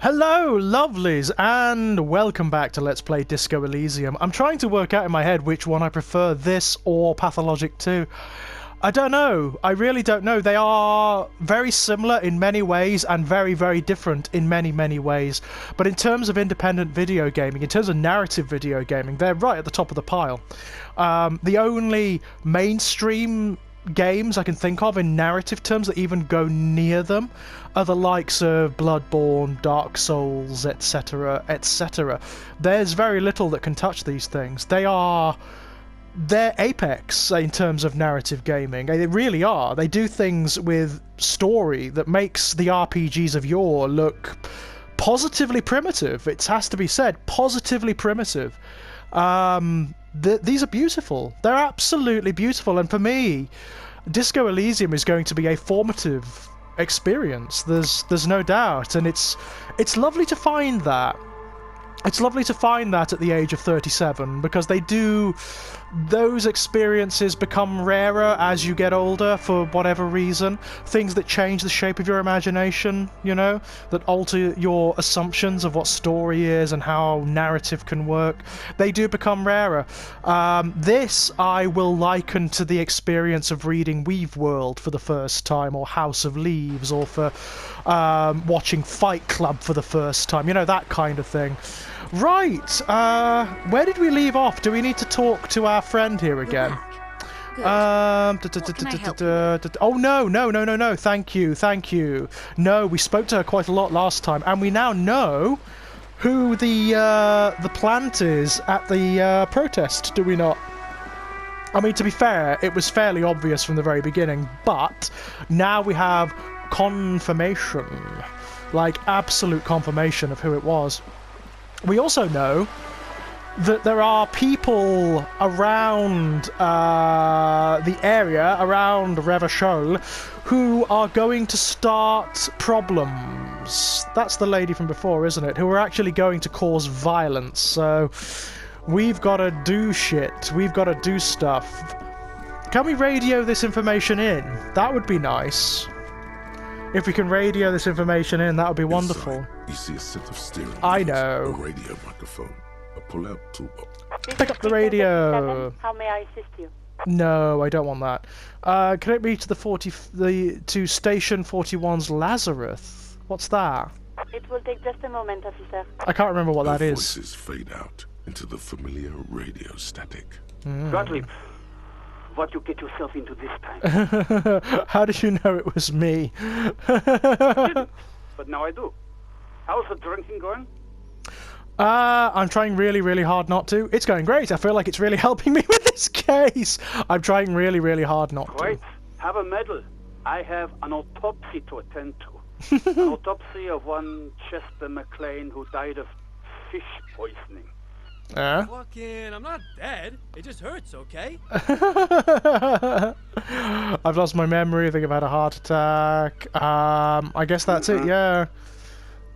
Hello, lovelies, and welcome back to Let's Play Disco Elysium. I'm trying to work out in my head which one I prefer, this or Pathologic 2. I don't know. I really don't know. They are very similar in many ways and very, very different in many, many ways. But in terms of independent video gaming, in terms of narrative video gaming, they're right at the top of the pile. The only mainstream games I can think of in narrative terms that even go near them are the likes of Bloodborne, Dark Souls, etc., etc. There's very little that can touch these things. They're apex in terms of narrative gaming. They really are. They do things with story that makes the RPGs of yore look positively primitive. It has to be said, positively primitive. These are beautiful. They're absolutely beautiful, and for me, Disco Elysium is going to be a formative experience. There's no doubt, and it's lovely to find that. It's lovely to find that at the age of 37, because those experiences become rarer as you get older for whatever reason. Things that change the shape of your imagination, you know, that alter your assumptions of what story is and how narrative can work. They do become rarer. This I will liken to the experience of reading Weave World for the first time, or House of Leaves, or for watching Fight Club for the first time, you know, that kind of thing. Right, where did we leave off? Do we need to talk to our friend here again? Oh, no, thank you. No, we spoke to her quite a lot last time, and we now know who the plant is at the protest, do we not? I mean, to be fair, it was fairly obvious from the very beginning, but now we have confirmation, like absolute confirmation of who it was. We also know that there are people around the area, around Revachol, who are going to start problems. That's the lady from before, isn't it? Who are actually going to cause violence. So we've got to do shit. We've got to do stuff. Can we radio this information in? That would be nice. If we can radio this information in, that would be wonderful. You see a set of steering I know. a radio microphone, a pull-out toolbox. Pick up the radio. How may I assist you? No, I don't want that. Connect me to to Station 41's Lazarus. What's that? It will take just a moment, officer. I can't remember what that is. Voices fade out into the familiar radio static. Gottlieb, what you get yourself into this time? How did you know it was me? But now I do. How's the drinking going? I'm trying really, really hard not to. It's going great. I feel like it's really helping me with this case. I'm trying really, really hard not Right. to. Have a medal. I have an autopsy to attend to. An autopsy of one Chester McLean who died of fish poisoning. Fucking, I'm not dead. It just hurts, okay? I've lost my memory. I think I've had a heart attack. I guess that's it, yeah.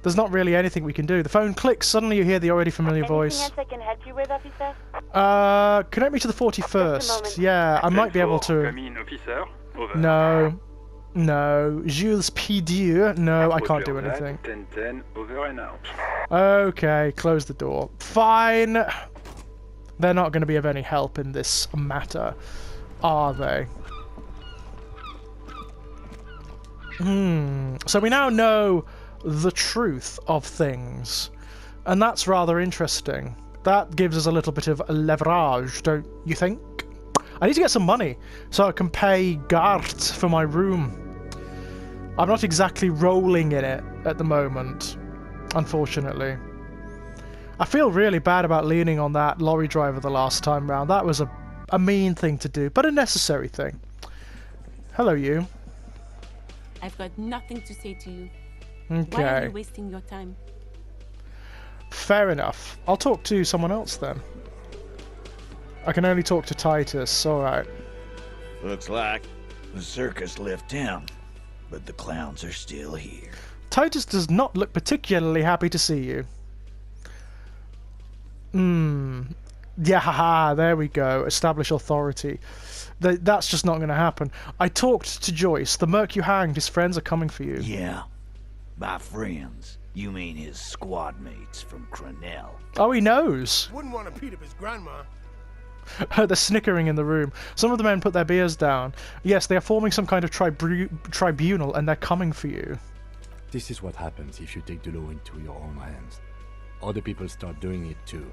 There's not really anything we can do. The phone clicks. Suddenly you hear the already familiar voice. Anything else I can help you with, officer? Connect me to the 41st. Yeah, I might be able to. No. Jules P. No, I can't do anything. 10-10, over and out. Okay, close the door. Fine. They're not going to be of any help in this matter, are they? So we now know the truth of things, and that's rather interesting. That gives us a little bit of leverage, don't you think? I need to get some money so I can pay Gart for my room. I'm not exactly rolling in it at the moment, unfortunately. I feel really bad about leaning on that lorry driver the last time round. That was a mean thing to do, but a necessary thing. Hello, you. I've got nothing to say to you. Okay. Why are you wasting your time? Fair enough. I'll talk to someone else then. I can only talk to Titus, alright. Looks like the circus left town, but the clowns are still here. Titus does not look particularly happy to see you. Yeah, haha, there we go. Establish authority. That's just not going to happen. I talked to Joyce. The merc you hanged, his friends are coming for you. Yeah, my friends. You mean his squad mates from Crenell? Oh, he knows. Wouldn't want to beat up his grandma. They're snickering in the room. Some of the men put their beers down. Yes, they are forming some kind of tribunal, and they're coming for you. This is what happens if you take the law into your own hands. Other people start doing it too.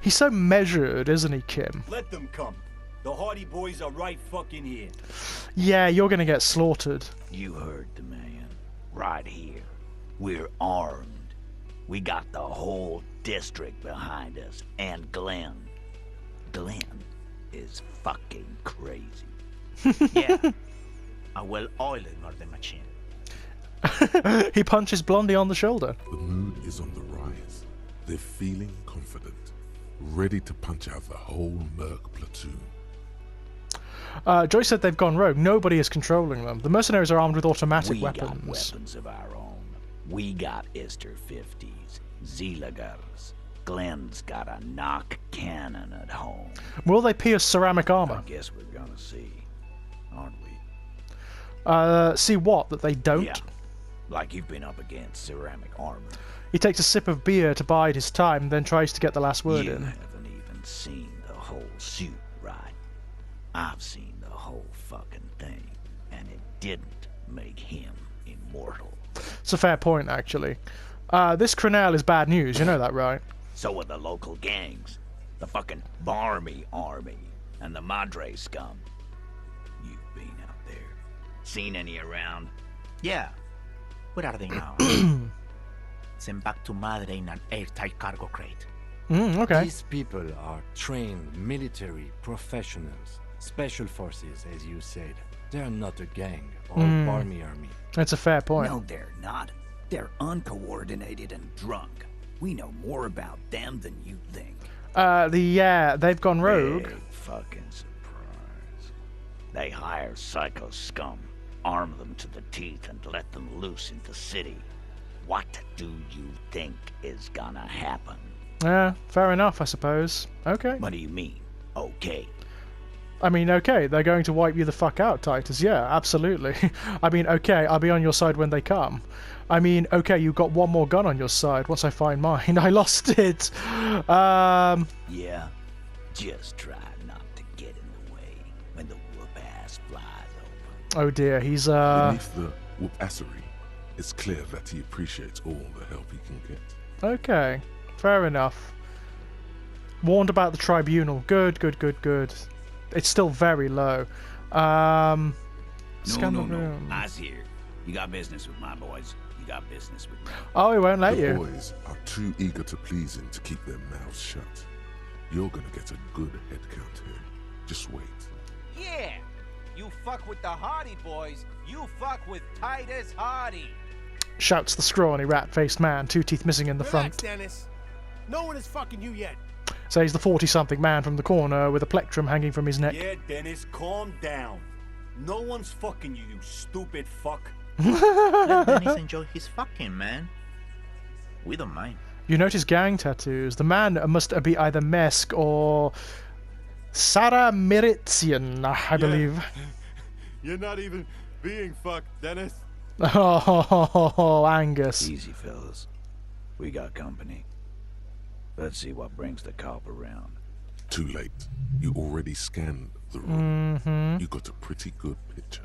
He's so measured, isn't he, Kim? Let them come. The Hardy Boys are right fucking here. Yeah, you're gonna get slaughtered. You heard the man. Right here. We're armed. We got the whole district behind us. And Glenn. Glenn is fucking crazy. Yeah. A well-oiled murder machine. He punches Blondie on the shoulder. The mood is on the rise. They're feeling confident, ready to punch out the whole Merc platoon. Joyce said they've gone rogue. Nobody is controlling them. The mercenaries are armed with automatic weapons. We got weapons of our own. We got Ister 50s, Zealagers. Glenn's got a knock cannon at home. Will they pierce ceramic armor? I guess we're gonna see, aren't we? See what? That they don't? Yeah. Like you've been up against ceramic armor. He takes a sip of beer to bide his time, then tries to get the last word You in. haven't even seen the whole suit, right? I've seen the whole fucking thing, and it didn't make him immortal. It's a fair point, actually. This Crenell is bad news, you know that, right? So are the local gangs. The fucking Barmy Army, and the Madre scum. You've been out there. Seen any around? Yeah. Where are they now? Sent back to Madre in an airtight cargo crate. Okay. These people are trained military professionals. Special forces, as you said. They're not a gang or army. That's a fair point. No, they're not. They're uncoordinated and drunk. We know more about them than you think. They've gone rogue. Big fucking surprise. They hire psycho scum, arm them to the teeth, and let them loose in the city. What do you think is gonna happen? Fair enough, I suppose. Okay. What do you mean, okay? I mean, okay, they're going to wipe you the fuck out, Titus. Yeah, absolutely. I mean, okay, I'll be on your side when they come. I mean, okay, you've got one more gun on your side once I find mine. I lost it. Yeah, just try not to get in the way when the whoop-ass flies over. Oh dear, he's, Beneath the whoop-assery, it's clear that he appreciates all the help he can get. Okay, fair enough. Warned about the tribunal. Good. It's still very low. Scan the room. Eyes here. You got business with my boys. You got business with me. Oh, he won't let The you. boys are too eager to please him to keep their mouths shut. You're gonna get a good head count here. Just wait. Yeah! You fuck with the Hardy Boys, you fuck with Titus Hardy. Shouts the scrawny rat-faced man, 2 teeth missing in the Relax, front. Dennis. No one is fucking you yet. Says the 40-something man from the corner with a plectrum hanging from his neck. Yeah, Dennis, calm down. No one's fucking you, you stupid fuck. Let Dennis enjoy his fucking, man. We don't mind. You notice gang tattoos. The man must be either Mesk or Sarah Mirizian, I believe. You're not even being fucked, Dennis. Oh, Angus. Easy, fellas. We got company. Let's see what brings the cop around. Too late. You already scanned the room. You got a pretty good picture.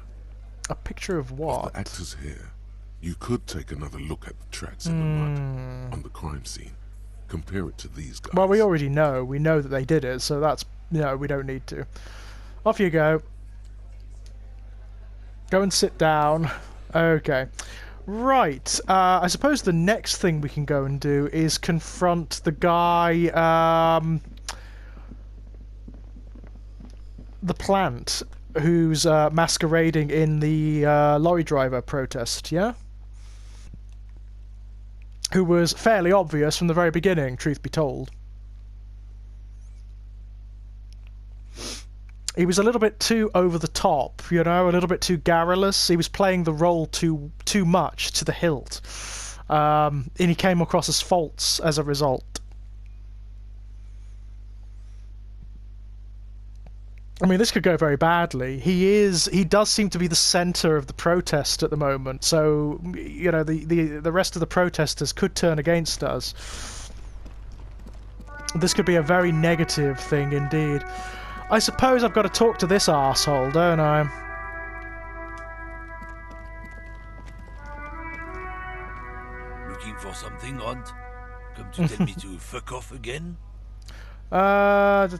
A picture of Of what? the actors here. You could take another look at the tracks in the mud on the crime scene. Compare it to these guys. Well, we already know. We know that they did it, so that's... No, we don't need to. Off you go. Go and sit down. Okay. Right. I suppose the next thing we can go and do is confront the guy... the plant who's masquerading in the lorry driver protest, yeah? Who was fairly obvious from the very beginning, truth be told. He was a little bit too over the top, you know, a little bit too garrulous. He was playing the role too much to the hilt. And he came across as false as a result. I mean, this could go very badly. He does seem to be the center of the protest at the moment. So, you know, the rest of the protesters could turn against us. This could be a very negative thing indeed. I suppose I've got to talk to this arsehole, don't I? Looking for something, Hunt? Come to tell me to fuck off again? What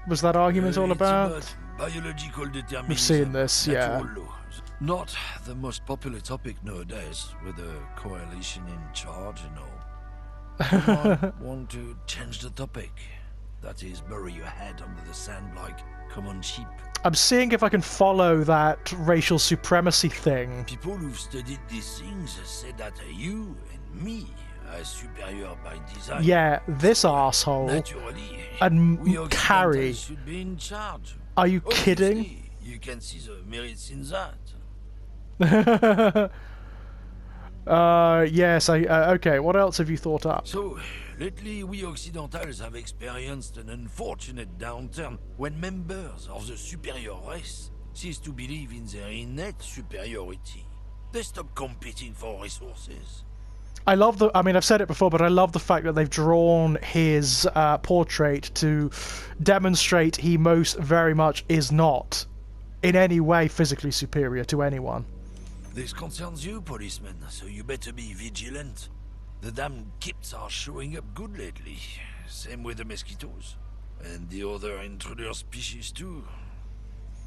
was that argument all about? It's biological determinism. We've seen this, yeah. Natural laws. Not the most popular topic nowadays, with a coalition in charge and all. You might want to change the topic. That is, bury your head under the sand like common sheep. I'm seeing if I can follow that racial supremacy thing. People who've studied these things say that you and me are superior by design. Yeah, this arsehole. Naturally, and we Carrie. should be in charge. Are you Obviously, kidding? You can see the merits in that. Yes, okay, what else have you thought up? So, lately we Occidentals have experienced an unfortunate downturn when members of the superior race cease to believe in their innate superiority. They stop competing for resources. I mean, I've said it before, but I love the fact that they've drawn his portrait to demonstrate he most very much is not in any way physically superior to anyone. This concerns you, policeman, so you better be vigilant. The damn kips are showing up good lately. Same with the mosquitoes. And the other intruder species too.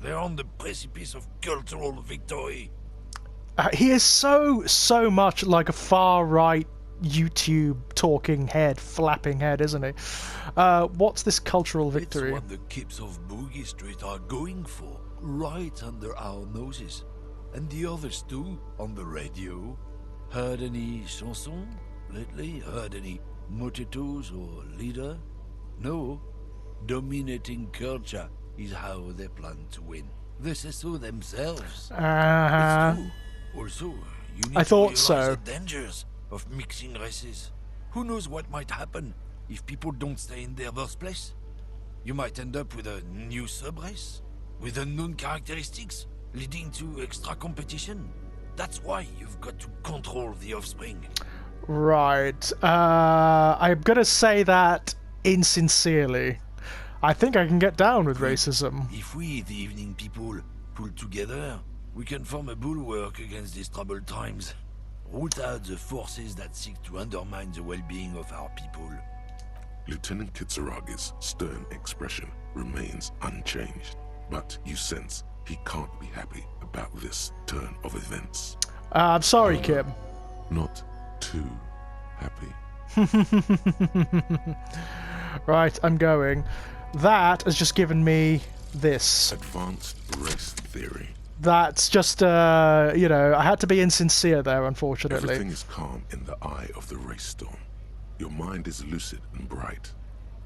They're on the precipice of cultural victory. He is so much like a far-right YouTube talking head, flapping head, isn't he? What's this cultural victory? It's what the kips of Boogie Street are going for, right under our noses. And the others too, on the radio. Heard any chansons lately? Heard any mojitos or leader? No. Dominating culture is how they plan to win. They say so themselves. It's true. Also, you need to realize the dangers of mixing races. Who knows what might happen if people don't stay in their birthplace? You might end up with a new sub-race, with unknown characteristics, leading to extra competition. That's why you've got to control the offspring. Right. I'm gonna say that insincerely. I think I can get down with racism. If we, the evening people, pull together, we can form a bulwark against these troubled times. Root out the forces that seek to undermine the well-being of our people. Lieutenant Kitsuragi's stern expression remains unchanged, but you sense he can't be happy about this turn of events. I'm sorry, Kim. Not too happy. Right, I'm going. That has just given me this. Advanced race theory. That's just, you know, I had to be insincere there, unfortunately. Everything is calm in the eye of the race storm. Your mind is lucid and bright.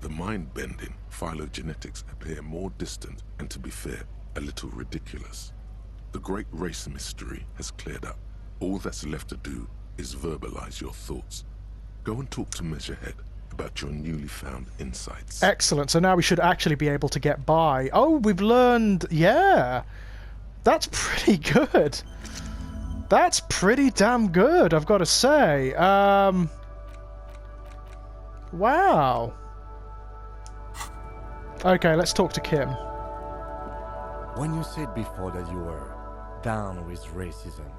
The mind-bending phylogenetics appear more distant and, to be fair, a little ridiculous. The great race mystery has cleared up. All that's left to do is verbalize your thoughts. Go and talk to Measurehead about your newly found insights. Excellent, so now we should actually be able to get by. Oh, we've learned, yeah. That's pretty good. That's pretty damn good, I've got to say. Wow. Okay, let's talk to Kim. When you said before that you were down with racism,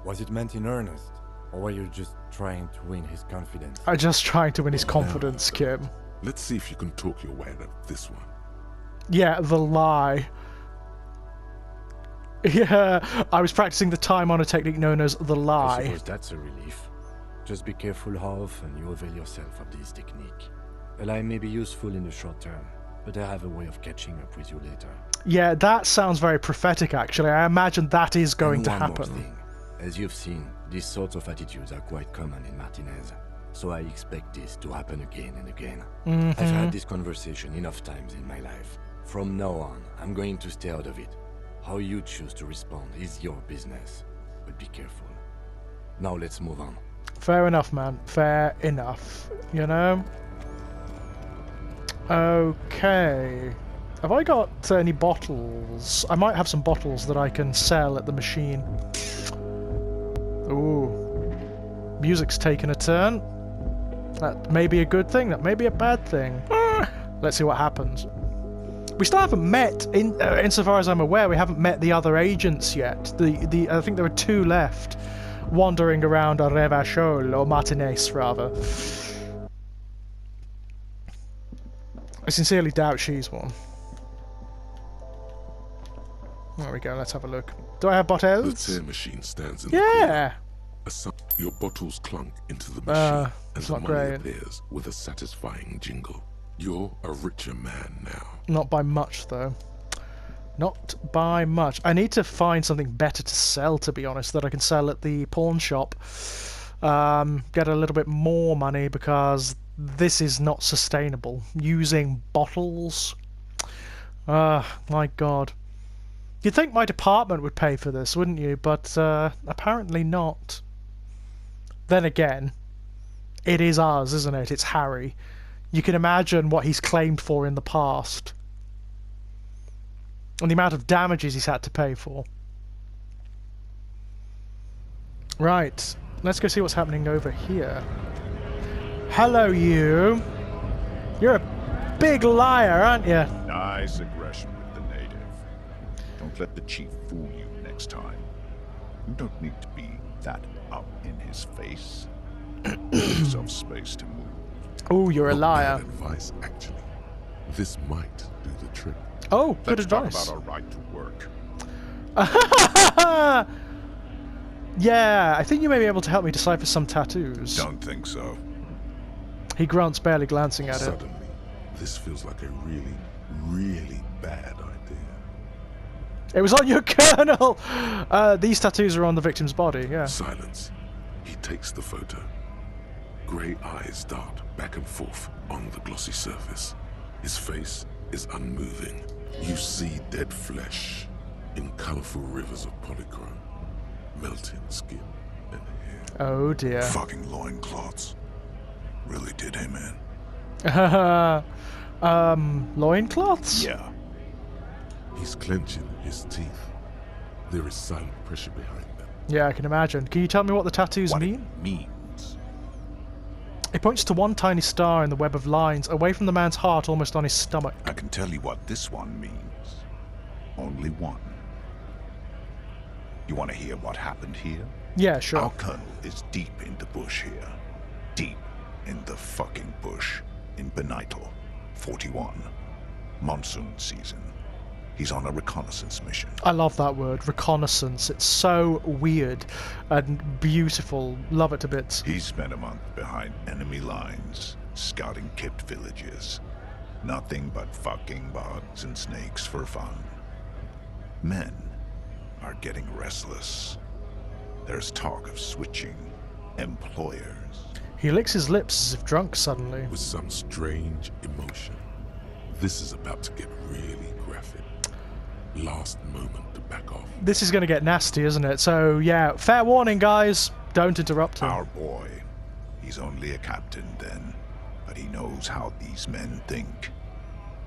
was it meant in earnest? Or were you just trying to win his confidence? I'm just trying to win his confidence, Kim. Let's see if you can talk your way out of this one. Yeah, the lie. Yeah, I was practicing the time-honored technique known as the lie. I suppose that's a relief. Just be careful how often you avail yourself of this technique. A lie may be useful in the short term, but I have a way of catching up with you later. Yeah, that sounds very prophetic, actually. I imagine that is going to happen. More thing. As you've seen, these sorts of attitudes are quite common in Martinez, so I expect this to happen again and again. I've had this conversation enough times in my life. From now on, I'm going to stay out of it. How you choose to respond is your business, but be careful. Now let's move on. Fair enough, man. Fair enough. You know? Okay. Have I got any bottles? I might have some bottles that I can sell at the machine. Ooh. Music's taken a turn. That may be a good thing, that may be a bad thing. Let's see what happens. We still haven't met, insofar as I'm aware, we haven't met the other agents yet. I think there are 2 left, wandering around a Revachol, or Martinez, rather. I sincerely doubt she's one. There we go, let's have a look. Do I have bottles? The tear machine stands in yeah! the corner. Your bottles clunk into the machine, and the money great. appears with a satisfying jingle. You're a richer man now. Not by much, though. Not by much. I need to find something better to sell, to be honest, that I can sell at the pawn shop. Get a little bit more money, because this is not sustainable. Using bottles. My god. You'd think my department would pay for this, wouldn't you? But apparently not. Then again, it is ours, isn't it? It's Harry. You can imagine what he's claimed for in the past. And the amount of damages he's had to pay for. Right. Let's go see what's happening over here. Hello, you. You're a big liar, aren't you? Nice aggression with the native. Don't let the chief fool you next time. You don't need to be that up in his face. Give yourself space to move. Oh, you're a liar. Bad advice, actually. This might do the trick. Oh, good Let's advice. Talk about our right to work. Yeah, I think you may be able to help me decipher some tattoos. Don't think so. He grunts, barely glancing at it. Suddenly, this feels like a really, really bad idea. It was on your colonel! These tattoos are on the victim's body, yeah. Silence. He takes the photo. Grey eyes dart back and forth on the glossy surface. His face is unmoving. You see dead flesh in colourful rivers of polychrome, melting skin and hair. Oh dear. Fucking loincloths. Really did him in. Loincloths? Yeah. He's clenching his teeth. There is silent pressure behind them. Yeah, I can imagine. Can you tell me what the tattoos mean? It means. It points to one tiny star in the web of lines, away from the man's heart, almost on his stomach. I can tell you what this one means. Only one. You want to hear what happened here? Yeah, sure. Our colonel is deep in the bush here. Deep in the fucking bush. In Benital, 41. Monsoon season. He's on a reconnaissance mission. I love that word, reconnaissance. It's so weird and beautiful. Love it to bits. He spent a month behind enemy lines, scouting kept villages. Nothing but fucking bugs and snakes for fun. Men are getting restless. There's talk of switching employers. He licks his lips as if drunk suddenly. With some strange emotion. This is about to get really graphic. Last moment to back off. This is going to get nasty, isn't it? So, yeah, fair warning, guys. Don't interrupt him. Our boy. He's only a captain then, but he knows how these men think.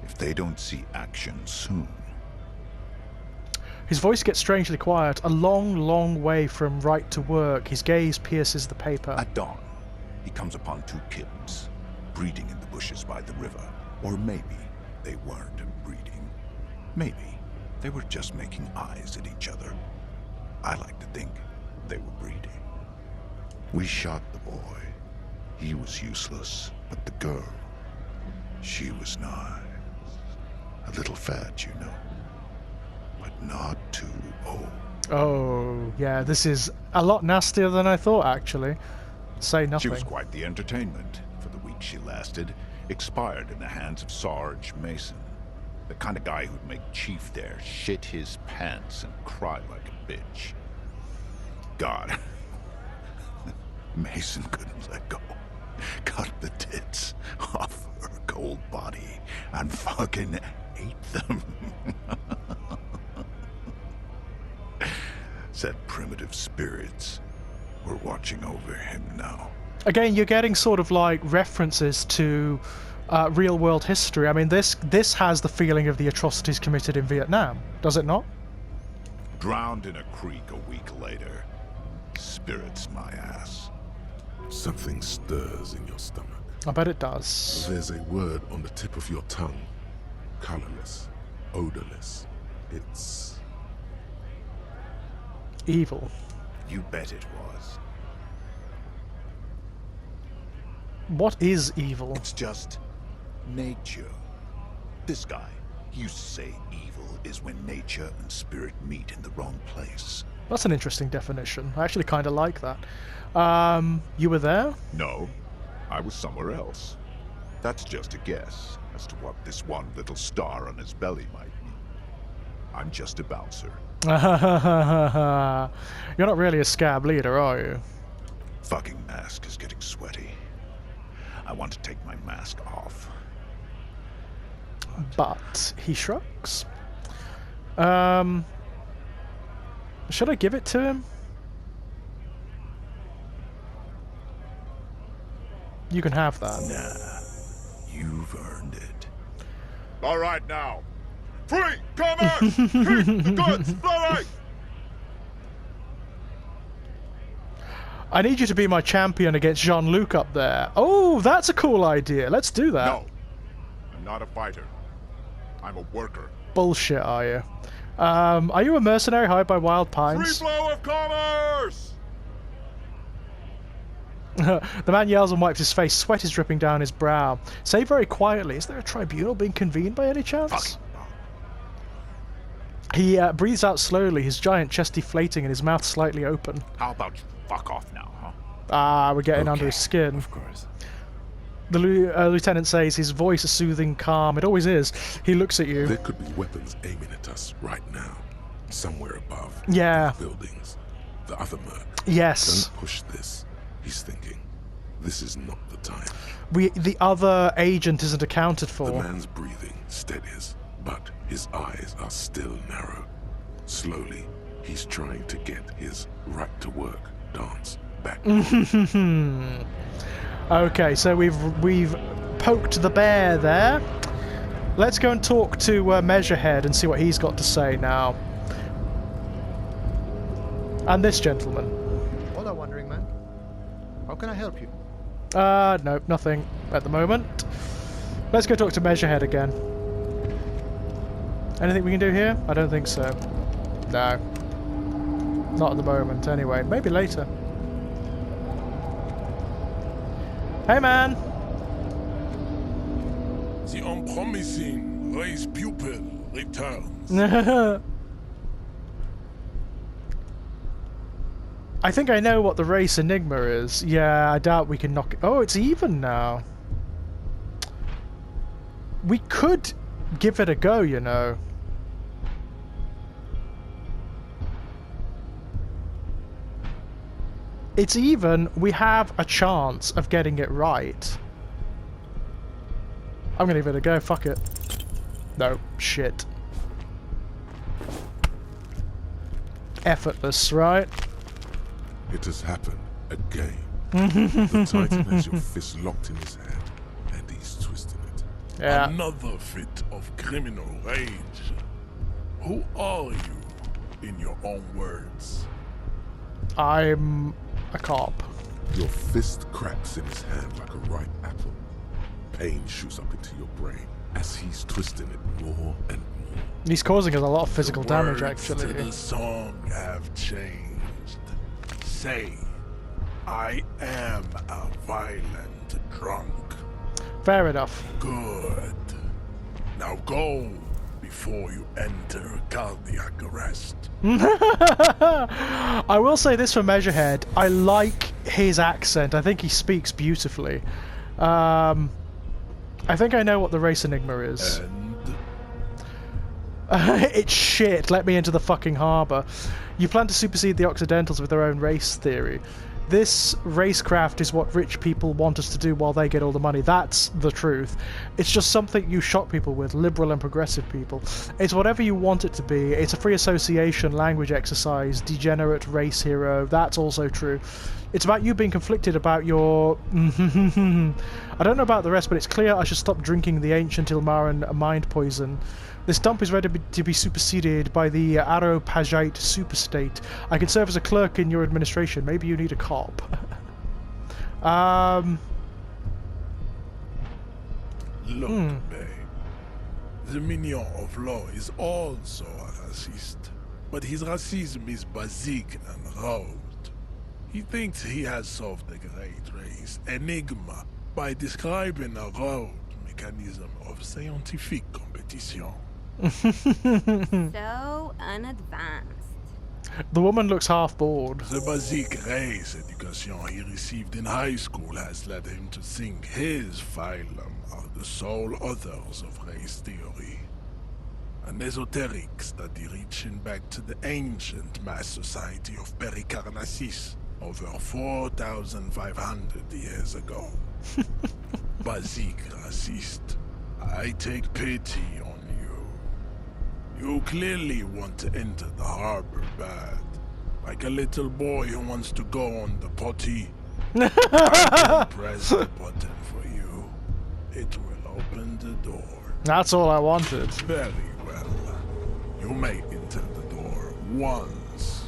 If they don't see action soon. His voice gets strangely quiet. A long, long way from right to work. His gaze pierces the paper. At dawn, he comes upon 2 kittens, breeding in the bushes by the river. Or maybe they weren't breeding. Maybe they were just making eyes at each other. I like to think they were breeding. We shot the boy. He was useless, but the girl, she was nice. A little fat, you know, but not too old. Oh, yeah, this is a lot nastier than I thought, actually. Say nothing. She was quite the entertainment. For the week she lasted, expired in the hands of Sarge Mason. The kind of guy who'd make Chief there shit his pants and cry like a bitch. God. Mason couldn't let go. Cut the tits off her cold body and fucking ate them. Said primitive spirits were watching over him now. Again, you're getting sort of like references to real-world history. I mean, this has the feeling of the atrocities committed in Vietnam, does it not? Drowned in a creek a week later. Spirits my ass. Something stirs in your stomach. I bet it does. There's a word on the tip of your tongue. Colorless. Odorless. It's... evil. You bet it was. What is evil? It's just nature. This guy used to say evil is when nature and spirit meet in the wrong place. That's an interesting definition. I actually kind of like that. You were there? No, I was somewhere else. That's just a guess as to what this one little star on his belly might mean. I'm just a bouncer. You're not really a scab leader, are you? Fucking mask is getting sweaty. I want to take my mask off. But he shrugs. Should I give it to him? You can have that. Nah, you've earned it. All right now. Free! Commerce! Keep the goods flowing! I need you to be my champion against Jean-Luc up there. Oh, that's a cool idea. Let's do that. No. I'm not a fighter. I'm a worker. Bullshit, are you? Are you a mercenary hired by Wild Pines? Free flow of commerce! The man yells and wipes his face. Sweat is dripping down his brow. Say very quietly, is there a tribunal being convened by any chance? Fuck. He breathes out slowly, his giant chest deflating and his mouth slightly open. How about you fuck off now, huh? Ah, we're getting under his skin. Of course. The lieutenant says, his voice is soothing, calm. It always is. He looks at you. There could be weapons aiming at us right now. Somewhere above. Yeah. The buildings. The other merc. Yes. Don't push this. He's thinking. This is not the time. The other agent isn't accounted for. The man's breathing steadies, but his eyes are still narrow. Slowly, he's trying to get his right-to-work dance back. Okay, so we've poked the bear there. Let's go and talk to Measurehead and see what he's got to say now. And this gentleman. Hola, wandering man. How can I help you? No, nothing at the moment. Let's go talk to Measurehead again. Anything we can do here? I don't think so. No. Not at the moment, anyway. Maybe later. Hey, man! The unpromising race pupil returns. I think I know what the race enigma is. Yeah, I doubt we can knock it. Oh, it's even now. We could give it a go, you know. It's even. We have a chance of getting it right. I'm gonna give it a go. Fuck it. No, shit. Effortless, right? It has happened again. The Titan has your fist locked in his hand, and he's twisting it. Yeah. Another fit of criminal rage. Who are you, in your own words? I'm a cop. Your fist cracks in his hand like a ripe apple. Pain shoots up into your brain as he's twisting it more and more. He's causing us a lot of physical damage, Words actually. to the song have changed. Say, I am a violent drunk. Fair enough. Good. Now go before you enter cardiac arrest. I will say this for Measurehead. I like his accent. I think he speaks beautifully. I think I know what the race enigma is. It's shit. Let me into the fucking harbour. You plan to supersede the Occidentals with their own race theory. This racecraft is what rich people want us to do while they get all the money. That's the truth. It's just something you shock people with, liberal and progressive people. It's whatever you want it to be. It's a free association, language exercise, degenerate race hero. That's also true. It's about you being conflicted about your... I don't know about the rest, but it's clear I should stop drinking the ancient Ilmaran mind poison. This dump is ready to be superseded by the Aropagite superstate. I can serve as a clerk in your administration. Maybe you need a cop. Look, babe. The minion of law is also a racist. But his racism is basic and rude. He thinks he has solved the great race enigma by describing a rude mechanism of scientific competition. So unadvanced. The woman looks half bored. The basic race education he received in high school has led him to think his phylum are the sole authors of race theory. An esoteric study reaching back to the ancient mass society of Pericarnassus over 4,500 years ago. Basic racist, I take pity on you. You clearly want to enter the harbor bad, like a little boy who wants to go on the potty. I can press the button for you. It will open the door. That's all I wanted. Very well. You may enter the door once.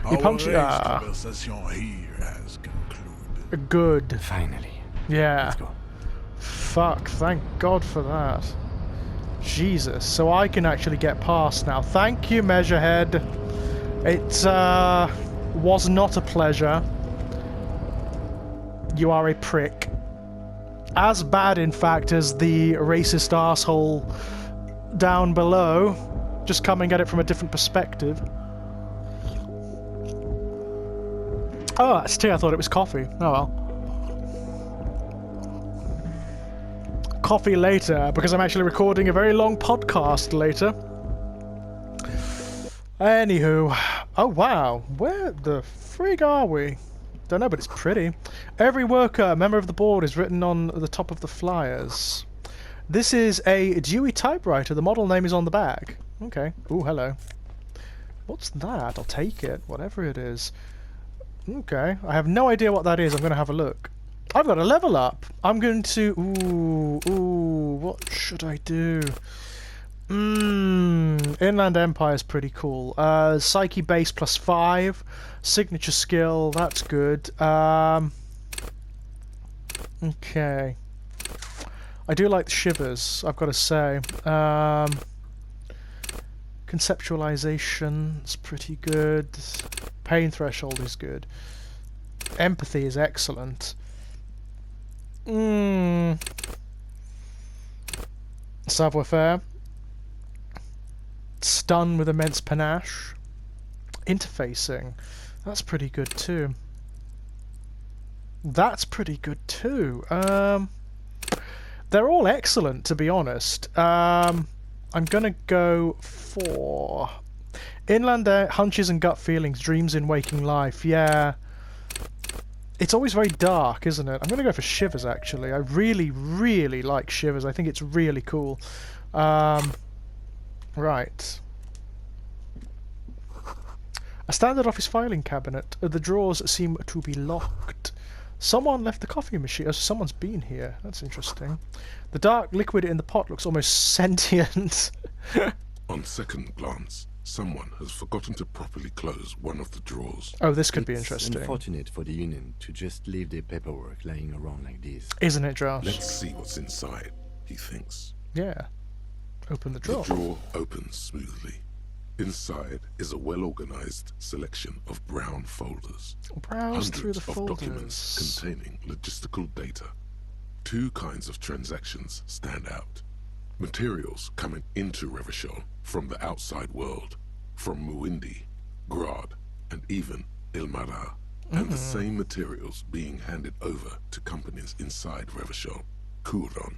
You punch it. Our conversation here has concluded. Good. Finally. Yeah. Let's go. Fuck, thank God for that. Jesus, so I can actually get past now. Thank you, Measurehead. It was not a pleasure. You are a prick. As bad, in fact, as the racist arsehole down below. Just coming at it from a different perspective. Oh, that's tea. I thought it was coffee. Oh well. Coffee later, because I'm actually recording a very long podcast later. Anywho. Oh wow. Where the frig are we? Don't know, but it's pretty. Every worker, member of the board, is written on the top of the flyers. This is a Dewey typewriter. The model name is on the back. Okay. Ooh, hello. What's that? I'll take it. Whatever it is. Okay. I have no idea what that is. I'm going to have a look. I've got a level up. I'm going to... Ooh, what should I do? Inland Empire is pretty cool. Psyche base +5. Signature skill, that's good. Okay. I do like the shivers, I've got to say. Conceptualization is pretty good. Pain threshold is good. Empathy is excellent. Savoir-faire. Stun with immense panache. Interfacing. That's pretty good too. That's pretty good too. They're all excellent, to be honest. I'm gonna go for Inland Hunches and Gut Feelings, Dreams in Waking Life. Yeah. It's always very dark, isn't it? I'm going to go for Shivers, actually. I really, really like Shivers. I think it's really cool. Right. A standard office filing cabinet. The drawers seem to be locked. Someone left the coffee machine. Oh, someone's been here. That's interesting. The dark liquid in the pot looks almost sentient. On second glance, someone has forgotten to properly close one of the drawers. Oh, this could be interesting. It's unfortunate for the Union to just leave their paperwork lying around like this. Isn't it, Josh? Let's see what's inside, he thinks. Yeah. Open the drawer. The drawer opens smoothly. Inside is a well-organized selection of brown folders. Browse through the Hundreds of documents containing logistical data. Two kinds of transactions stand out. Materials coming into Revachol from the outside world, from Muindi, Grad, and even Ilmara, and the same materials being handed over to companies inside Revachol. Kuron,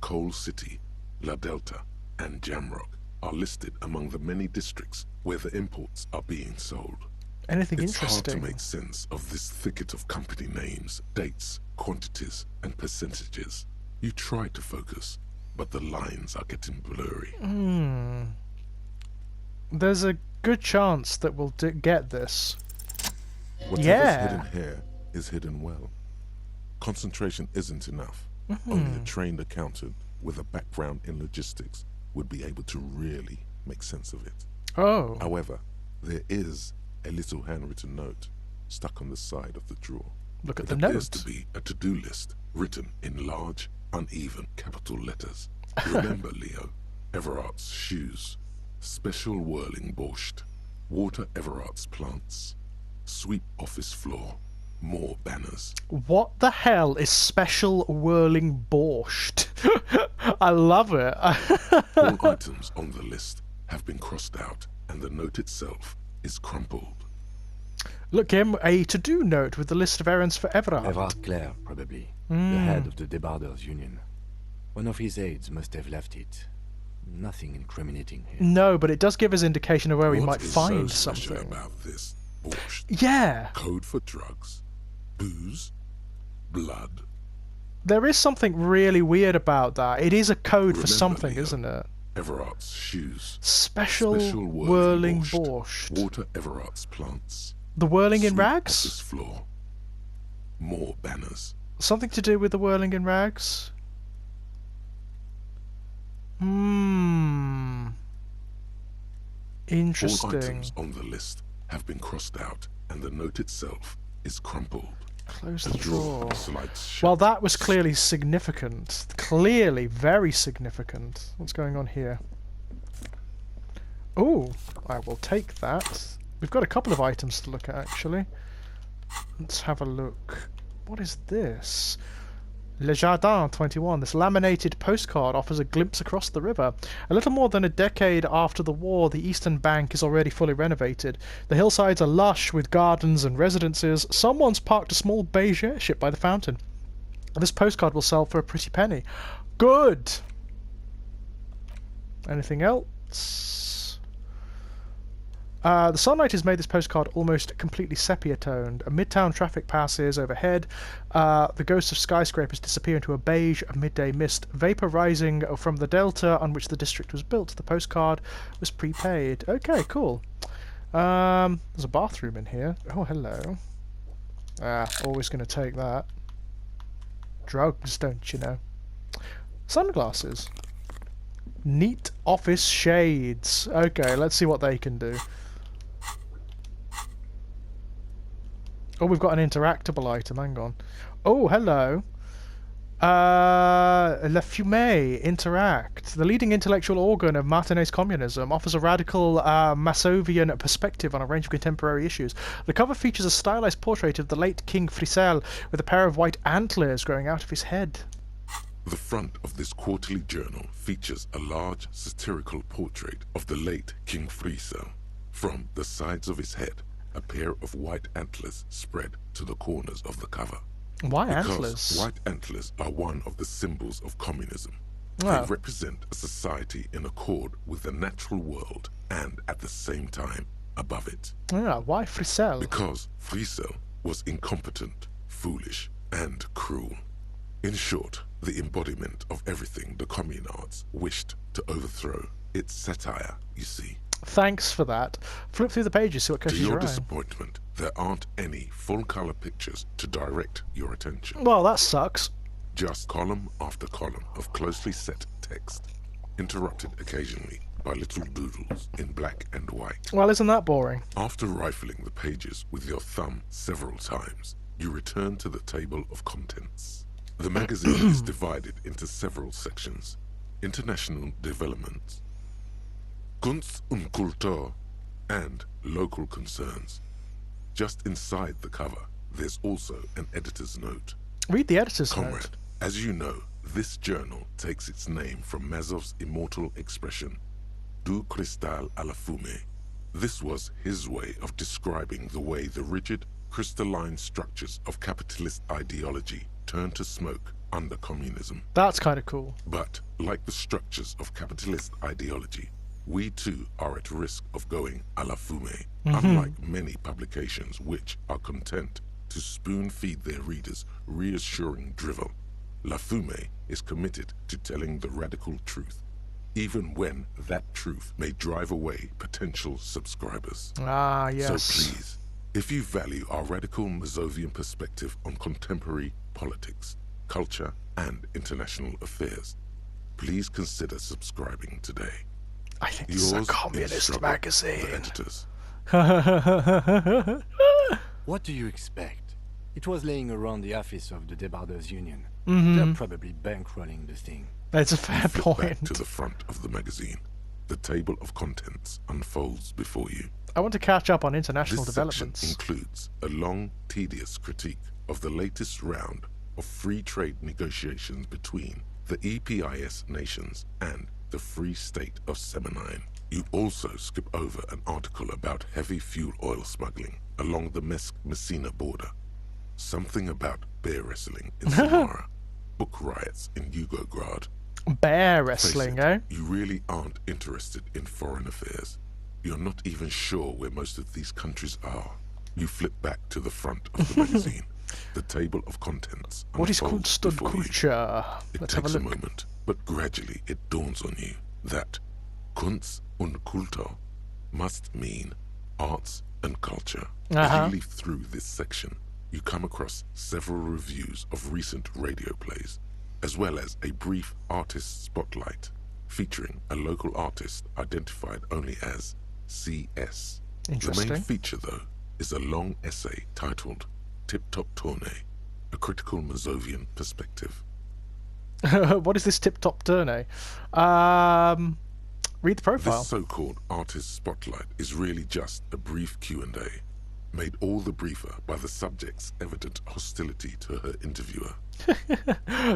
Coal City, La Delta, and Jamrock are listed among the many districts where the imports are being sold. Anything it's interesting? Hard to make sense of this thicket of company names, dates, quantities, and percentages. You try to focus, but the lines are getting blurry. There's a good chance that we'll get this. Whatever's hidden here is hidden well. Concentration isn't enough. Only a trained accountant with a background in logistics would be able to really make sense of it. Oh. However, there is a little handwritten note stuck on the side of the drawer. Look at it the appears note. to be a to-do list written in large, uneven capital letters. Remember, Leo, Everard's shoes, special whirling borscht, water Everard's plants, sweep office floor, more banners. What the hell is special whirling borscht? I love it. All items on the list have been crossed out, and the note itself is crumpled. Look, him, a to-do note with the list of errands for Everard. Everard Clare, probably. The head of the Debarders Union. One of his aides must have left it. Nothing incriminating here. No, but it does give us indication of where we What might is find so special something. about this borscht? Yeah. Code for drugs, booze, blood. There is something really weird about that. It is a code for Remember, something, Leo, isn't it? Everard's shoes. Special whirling borscht. Water Everard's plants. The whirling in Sweep rags? office floor. More banners. Something to do with the whirling in rags? Interesting. All items on the list have been crossed out, and the note itself is crumpled. Close the drawer. Slides shut. Well, that was clearly significant. Clearly very significant. What's going on here? Oh, I will take that. We've got a couple of items to look at, actually. Let's have a look. What is this? Le Jardin 21. This laminated postcard offers a glimpse across the river. A little more than a decade after the war, the eastern bank is already fully renovated. The hillsides are lush with gardens and residences. Someone's parked a small beige airship by the fountain. This postcard will sell for a pretty penny. Good! Anything else? The sunlight has made this postcard almost completely sepia-toned. A midtown traffic passes overhead. The ghosts of skyscrapers disappear into a beige midday mist. Vapor rising from the delta on which the district was built. The postcard was prepaid. Okay, cool. There's a bathroom in here. Oh, hello. Always going to take that. Drugs, don't you know. Sunglasses. Neat office shades. Okay, let's see what they can do. Oh, we've got an interactable item. Hang on. Oh, hello. La Fumée, Interact. The leading intellectual organ of Martinez communism offers a radical Massovian perspective on a range of contemporary issues. The cover features a stylized portrait of the late King Frisel with a pair of white antlers growing out of his head. The front of this quarterly journal features a large satirical portrait of the late King Frisel. From the sides of his head, a pair of white antlers spread to the corners of the cover. Why because antlers? White antlers are one of the symbols of communism. Oh. They represent a society in accord with the natural world and at the same time above it. Yeah, why Frisel? Because Frisel was incompetent, foolish, and cruel. In short, the embodiment of everything the communards wished to overthrow. It's satire, you see. Thanks for that. Flip through the pages, see what To catches your your eye. disappointment, there aren't any full-color pictures to direct your attention. Well, that sucks. Just column after column of closely set text, interrupted occasionally by little doodles in black and white. Well, isn't that boring? After rifling the pages with your thumb several times, you return to the table of contents. The magazine is divided into several sections. International development, Kunst und Kultur, and local concerns. Just inside the cover, there's also an editor's note. Read the editor's Comrade, note. as you know, this journal takes its name from Mazov's immortal expression, Du cristal à la fumée. This was his way of describing the way the rigid, crystalline structures of capitalist ideology turn to smoke under communism. That's kind of cool. But, like the structures of capitalist ideology, we too are at risk of going à la fumée, unlike many publications which are content to spoon-feed their readers reassuring drivel. La Fumée is committed to telling the radical truth, even when that truth may drive away potential subscribers. Ah, yes. So please, If you value our radical Mazovian perspective on contemporary politics, culture, and international affairs, please consider subscribing today. I think this is a communist magazine. The editors. What do you expect? It was laying around the office of the Debarders Union. Mm-hmm. They're probably bankrolling the thing. That's a fair point. Back to the front of the magazine. The table of contents unfolds before you. I want to catch up on international This developments. section includes a long, tedious critique of the latest round of free trade negotiations between the EPIS nations and the Free State of Semenine. You also skip over an article about heavy fuel oil smuggling along the Messina border, something about bear wrestling in Samara, book riots in Yugograd. Bear wrestling, Face it, eh? You really aren't interested in foreign affairs. You're not even sure where most of these countries are. You flip back to the front of the magazine. The table of contents. What is Kunst und Kultur? It Let's have a takes a look. moment, but gradually it dawns on you that Kunst und Kultur must mean arts and culture. As you leaf through this section, you come across several reviews of recent radio plays, as well as a brief artist spotlight featuring a local artist identified only as CS. Interesting. The main feature, though, is a long essay titled Tip Top Tournée, a critical Mazovian perspective. What is this Tip Top Tournée? Read the profile. This so-called artist spotlight is really just a brief Q&A, made all the briefer by the subject's evident hostility to her interviewer.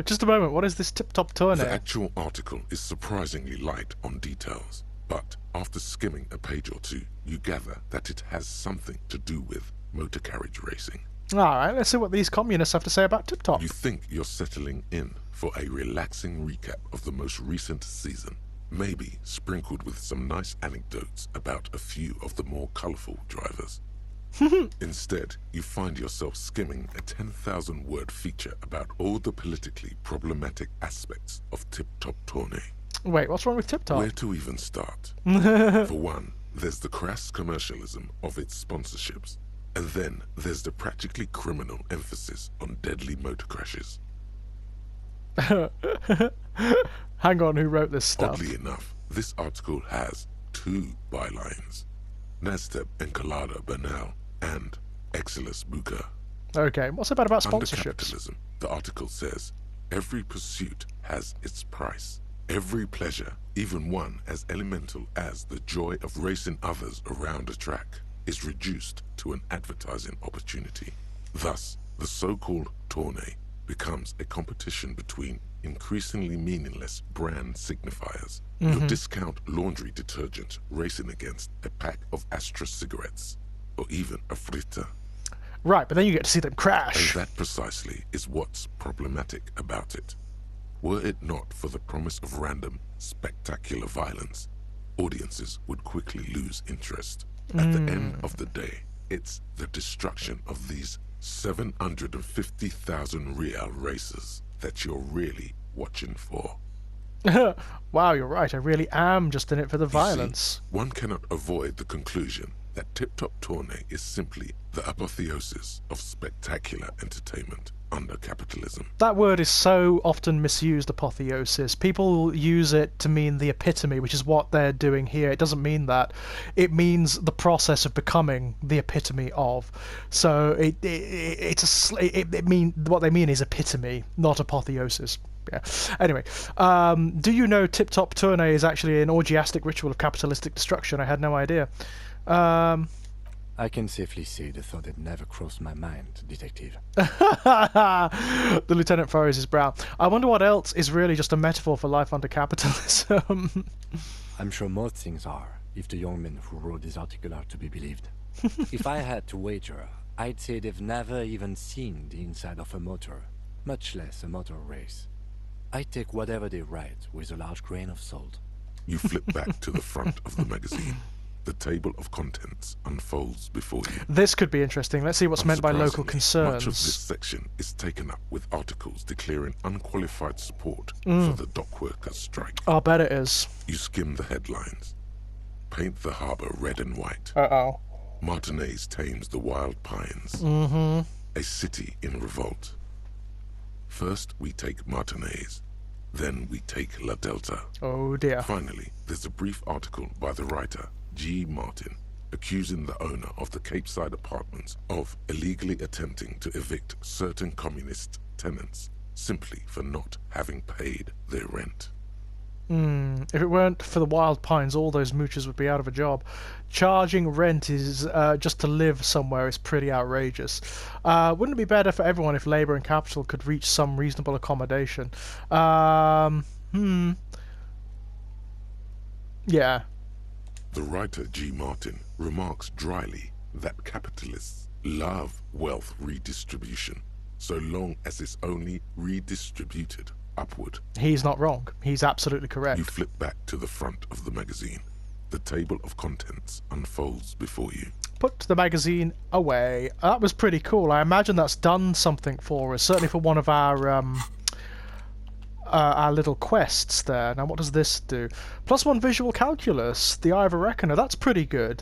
Just a moment, what is this Tip Top Tournée? The actual article is surprisingly light on details, but after skimming a page or two, you gather that it has something to do with motor carriage racing. Alright, let's see what these communists have to say about Tip Top. You think you're settling in for a relaxing recap of the most recent season, maybe sprinkled with some nice anecdotes about a few of the more colourful drivers. Instead, you find yourself skimming a 10,000-word feature about all the politically problematic aspects of Tip Top Tournée. Wait, what's wrong with Tip Top? Where to even start? For one, there's the crass commercialism of its sponsorships, and then there's the practically criminal emphasis on deadly motor crashes. Hang on, who wrote this stuff? Oddly enough, this article has two bylines: Nasteb Encolada Bernal and Exilus Buka. Okay, what's it about Under sponsorships? capitalism, the article says, every pursuit has its price. Every pleasure, even one as elemental as the joy of racing others around a track, is reduced to an advertising opportunity. Thus, the so-called tournée becomes a competition between increasingly meaningless brand signifiers. Your discount laundry detergent racing against a pack of Astra cigarettes, or even a Fritta. Right, but then you get to see them crash. And that precisely is what's problematic about it. Were it not for the promise of random, spectacular violence, audiences would quickly lose interest. At the end of the day, it's the destruction of these 750,000 real races that you're really watching for. Wow, you're right, I really am just in it for the You violence. see, one cannot avoid the conclusion that Tip Top Tournée is simply the apotheosis of spectacular entertainment under capitalism. That word is so often misused, apotheosis. People use it to mean the epitome, which is what they're doing here. It doesn't mean that. It means the process of becoming the epitome of. So it mean what they mean is epitome, not apotheosis. Yeah. Anyway, do you know Tip Top Tournée is actually an orgiastic ritual of capitalistic destruction? I had no idea. I can safely say the thought had never crossed my mind, Detective. The Lieutenant furrows his brow. I wonder what else is really just a metaphor for life under capitalism. I'm sure most things are, if the young men who wrote this article are to be believed. If I had to wager, I'd say they've never even seen the inside of a motor, much less a motor race. I take whatever they write with a large grain of salt. You flip back to the front of the magazine. The table of contents unfolds before you. This could be interesting. Let's see what's meant by local concerns. Much of this section is taken up with articles declaring unqualified support for the dock workers' strike. I'll bet it is. You skim the headlines. Paint the harbour red and white. Uh-oh. Martinez tames the wild pines. A city in revolt. First, we take Martinez. Then we take La Delta. Oh dear. Finally, there's a brief article by the writer, G. Martin, accusing the owner of the Capeside apartments of illegally attempting to evict certain communist tenants simply for not having paid their rent. If it weren't for the wild pines, all those moochers would be out of a job. Charging rent is just to live somewhere is pretty outrageous. Wouldn't it be better for everyone if labour and capital could reach some reasonable accommodation? Yeah. The writer G. Martin remarks dryly that capitalists love wealth redistribution so long as it's only redistributed upward. He's not wrong. He's absolutely correct. You flip back to the front of the magazine. The table of contents unfolds before you. Put the magazine away. That was pretty cool. I imagine that's done something for us, certainly for one of our little quests there. Now what does this do? +1 visual calculus, the Eye of a Reckoner. That's pretty good.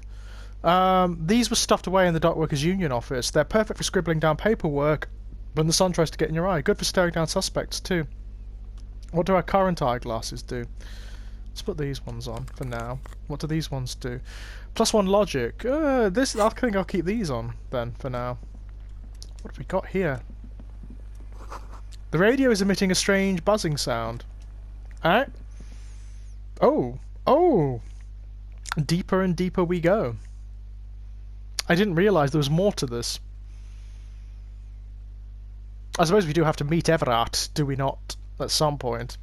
These were stuffed away in the Dock Workers Union office. They're perfect for scribbling down paperwork when the sun tries to get in your eye. Good for staring down suspects too. What do our current eyeglasses do? Let's put these ones on for now. What do these ones do? +1 logic. I think I'll keep these on then for now. What have we got here? The radio is emitting a strange buzzing sound. Alright. Oh! Deeper and deeper we go. I didn't realise there was more to this. I suppose we do have to meet Everett, do we not? At some point.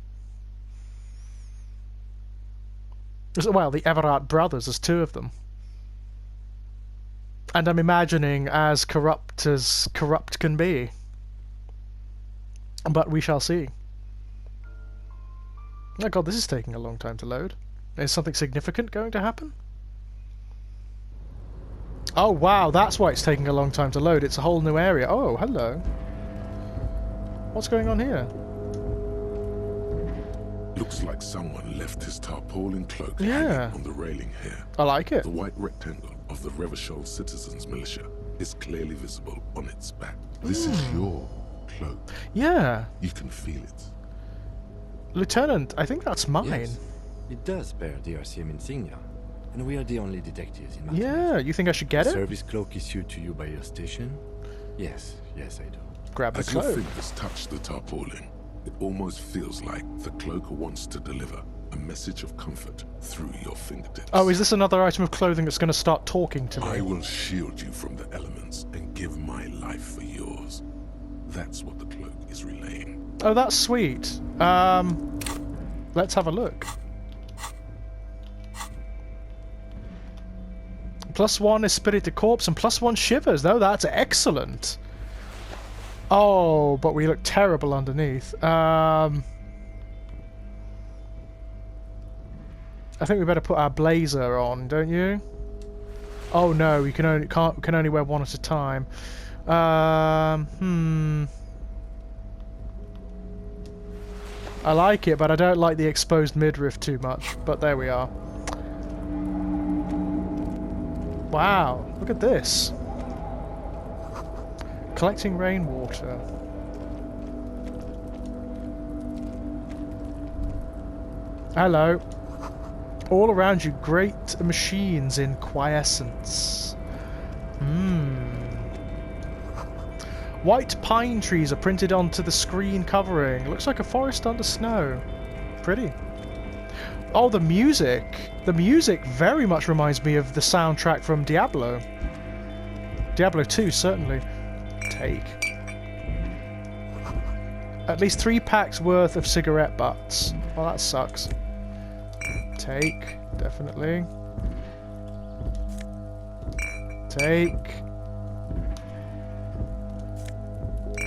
Well, the Everett brothers, there's 2 of them. And I'm imagining as corrupt can be. But we shall see. Oh god, this is taking a long time to load. Is something significant going to happen? Oh wow, that's why it's taking a long time to load. It's a whole new area. Oh, hello. What's going on here? Looks like someone left his tarpaulin cloak Yeah. hanging on the railing here. I like it. The white rectangle of the Revachol Citizens Militia is clearly visible on its back. This is your cloak. Yeah. You can feel it. Lieutenant, I think that's mine. Yes, it does bear the RCM insignia, and we are the only detectives in Martinez. Yeah, you think I should get the it? Service cloak issued to you by your station? Yes, I do. Grab the As your cloak. fingers touch the tarpaulin, it almost feels like the cloak wants to deliver a message of comfort through your fingertips. Oh, is this another item of clothing that's going to start talking to me? I will shield you from the elements and give my life for yours. That's what the cloak is relaying. Oh, that's sweet. Let's have a look. +1 is Spirit to Corpse and +1 Shivers. No, that's excellent. Oh, but we look terrible underneath. I think we better put our blazer on, don't you? Oh no, we can only wear one at a time. I like it, but I don't like the exposed midriff too much. But there we are. Wow, look at this. Collecting rainwater. Hello. All around you, great machines in quiescence. White pine trees are printed onto the screen covering. Looks like a forest under snow. Pretty. Oh, the music. The music very much reminds me of the soundtrack from Diablo. Diablo 2, certainly. Take. At least 3 packs worth of cigarette butts. Well, that sucks. Take. Definitely. Take.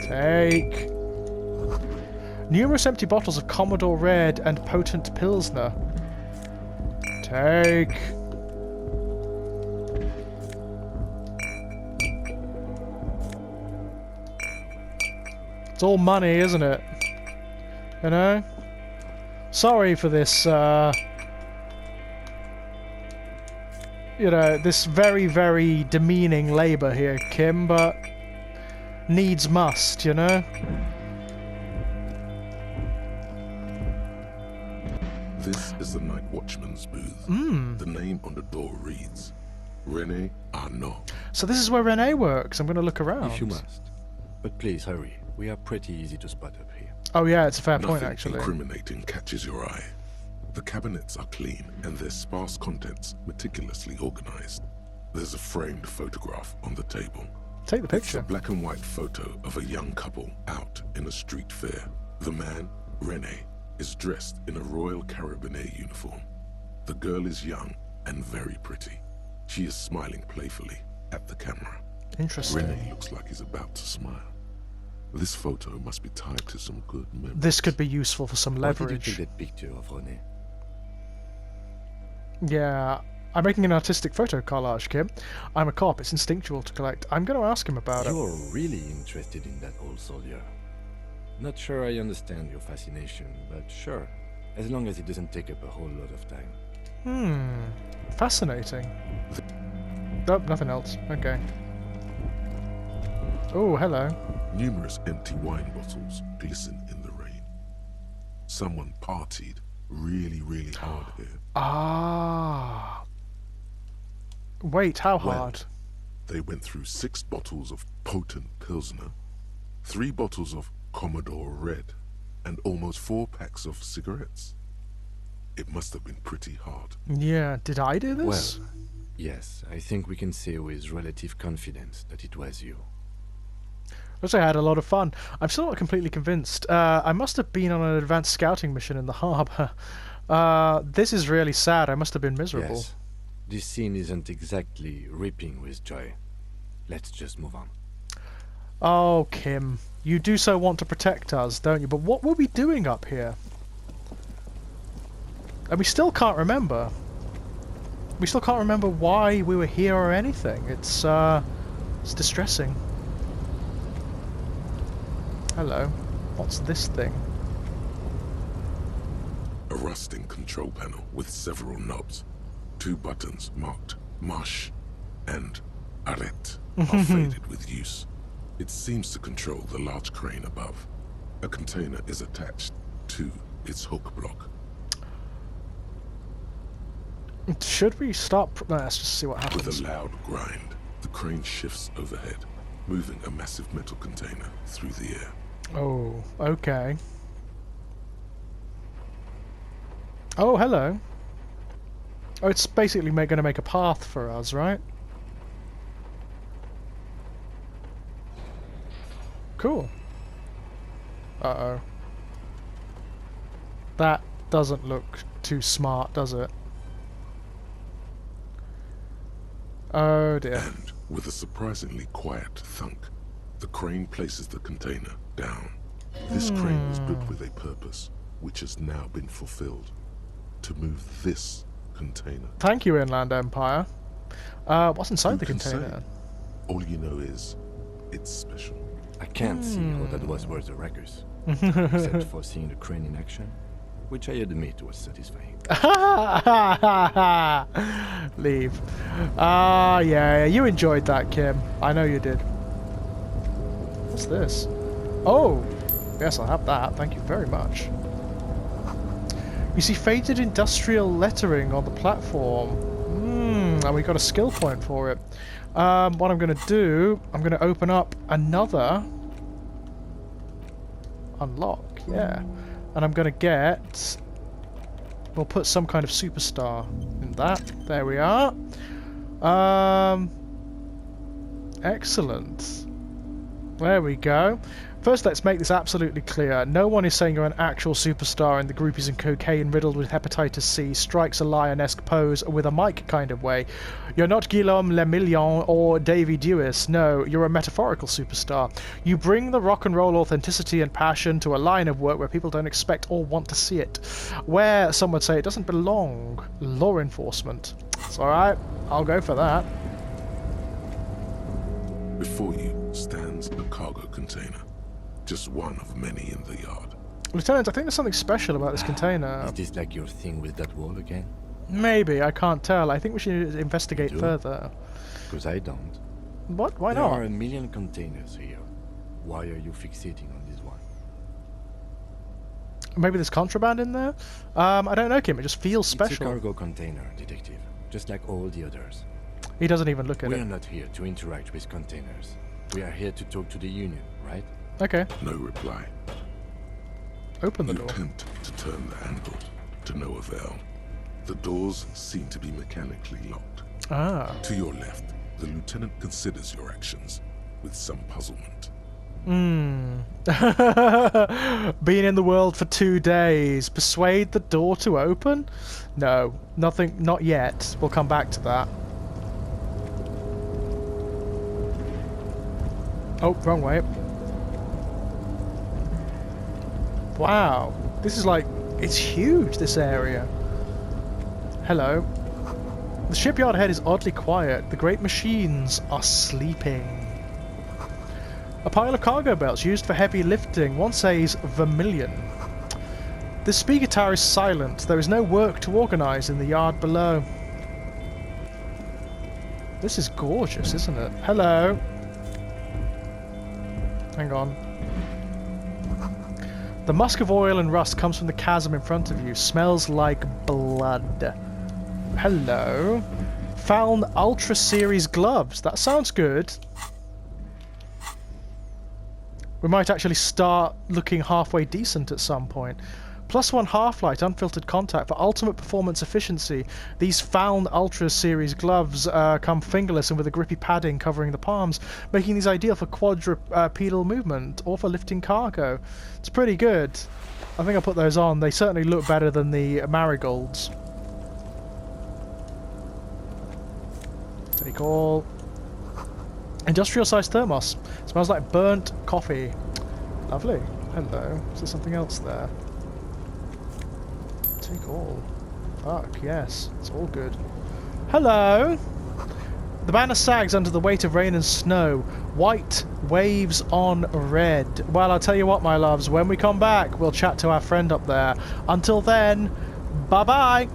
Take. Numerous empty bottles of Commodore Red and potent Pilsner. Take. It's all money, isn't it? You know? Sorry for this, you know, this very, very demeaning labour here, Kim, but needs must, you know? This is the night watchman's booth. The name on the door reads, René Arnaud. So this is where René works. I'm going to look around. If you must. But please hurry. We are pretty easy to spot up here. Oh yeah, it's a fair point, Nothing actually. incriminating catches your eye. The cabinets are clean and their sparse contents meticulously organized. There's a framed photograph on the table. Take the It's picture. a black and white photo of a young couple out in a street fair. The man, René, is dressed in a Royal Carabinier uniform. The girl is young and very pretty. She is smiling playfully at the camera. Interesting. René looks like he's about to smile. This photo must be tied to some good memories. This could be useful for some Why did you leverage. take that picture of René? Yeah, I'm making an artistic photo collage, Kim. I'm a cop, it's instinctual to collect. I'm going to ask him about it. You're really interested in that old soldier. Not sure I understand your fascination, but sure. As long as it doesn't take up a whole lot of time. Fascinating. Nope, nothing else. Okay. Oh, hello. Numerous empty wine bottles glisten in the rain. Someone partied really, really hard here. Ah. Wait, how Well, hard? They went through 6 bottles of potent Pilsner, 3 bottles of Commodore Red, and almost 4 packs of cigarettes. It must have been pretty hard. Yeah, did I do this? Well, yes, I think we can say with relative confidence that it was you. Looks like I had a lot of fun. I'm still not completely convinced. I must have been on an advanced scouting mission in the harbour. This is really sad. I must have been miserable. Yes. This scene isn't exactly ripping with joy. Let's just move on. Oh, Kim. You do so want to protect us, don't you? But what were we doing up here? And we still can't remember. We still can't remember why we were here or anything. It's distressing. Hello. What's this thing? A rusting control panel with several knobs. 2 buttons marked Marche and Arrête are faded with use. It seems to control the large crane above. A container is attached to its hook block. Should we stop? No, let's just see what happens. With a loud grind, the crane shifts overhead, moving a massive metal container through the air. Oh, okay. Oh, hello. Oh, it's basically going to make a path for us, right? Cool. Uh-oh. That doesn't look too smart, does it? Oh dear. And with a surprisingly quiet thunk, the crane places the container down. This crane was built with a purpose, which has now been fulfilled. To move this container. Thank you, Inland Empire. What's inside Who the can container? say? All you know is, it's special. I can't see how that was worth the ruckus. Except for seeing the crane in action, which I admit was satisfying. Leave. Ah, yeah, you enjoyed that, Kim. I know you did. What's this? Oh, yes, I'll have that. Thank you very much. You see faded industrial lettering on the platform. And we got a skill point for it. What I'm going to do, I'm going to open up another unlock, yeah. And I'm going to get... We'll put some kind of superstar in that. There we are. Excellent. There we go. First, let's make this absolutely clear. No one is saying you're an actual superstar in the groupies and cocaine riddled with hepatitis C, strikes a lion-esque pose with a mic kind of way. You're not Guillaume Lemillion or Davy Dewis. No, you're a metaphorical superstar. You bring the rock and roll authenticity and passion to a line of work where people don't expect or want to see it. Where some would say it doesn't belong. Law enforcement. It's alright. I'll go for that. Before you stands a cargo container. Just one of many in the yard. Lieutenant, I think there's something special about this container. Is this like your thing with that wall again? Maybe, I can't tell. I think we should investigate You do? further. Because I don't. What? Why there not? There are a million containers here. Why are you fixating on this one? Maybe there's contraband in there? I don't know, Kim. It just feels It's special. a cargo container, detective. Just like all the others. He doesn't even look at We it. are not here to interact with containers. We are here to talk to the Union, right? Okay. No reply. Open the You door. attempt to turn the handle, to no avail. The doors seem to be mechanically locked. Ah. To your left, the lieutenant considers your actions with some puzzlement. Been in the world for 2 days. Persuade the door to open? No. Nothing. Not yet. We'll come back to that. Oh, wrong way. Wow. This is like... It's huge, this area. Hello. The shipyard ahead is oddly quiet. The great machines are sleeping. A pile of cargo belts used for heavy lifting. One says Vermilion. The speaker tower is silent. There is no work to organise in the yard below. This is gorgeous, isn't it? Hello. Hang on. The musk of oil and rust comes from the chasm in front of you. Smells like blood. Hello. Found Ultra Series gloves. That sounds good. We might actually start looking halfway decent at some point. +1 half-light, unfiltered contact for ultimate performance efficiency. These found Ultra Series gloves come fingerless and with a grippy padding covering the palms, making these ideal for quadrupedal movement or for lifting cargo. It's pretty good. I think I'll put those on. They certainly look better than the marigolds. Take all. Industrial-sized thermos. Smells like burnt coffee. Lovely. Hello. Is there something else there? Take all. Fuck, yes. It's all good. Hello! The banner sags under the weight of rain and snow. White waves on red. Well, I'll tell you what, my loves. When we come back, we'll chat to our friend up there. Until then, bye-bye!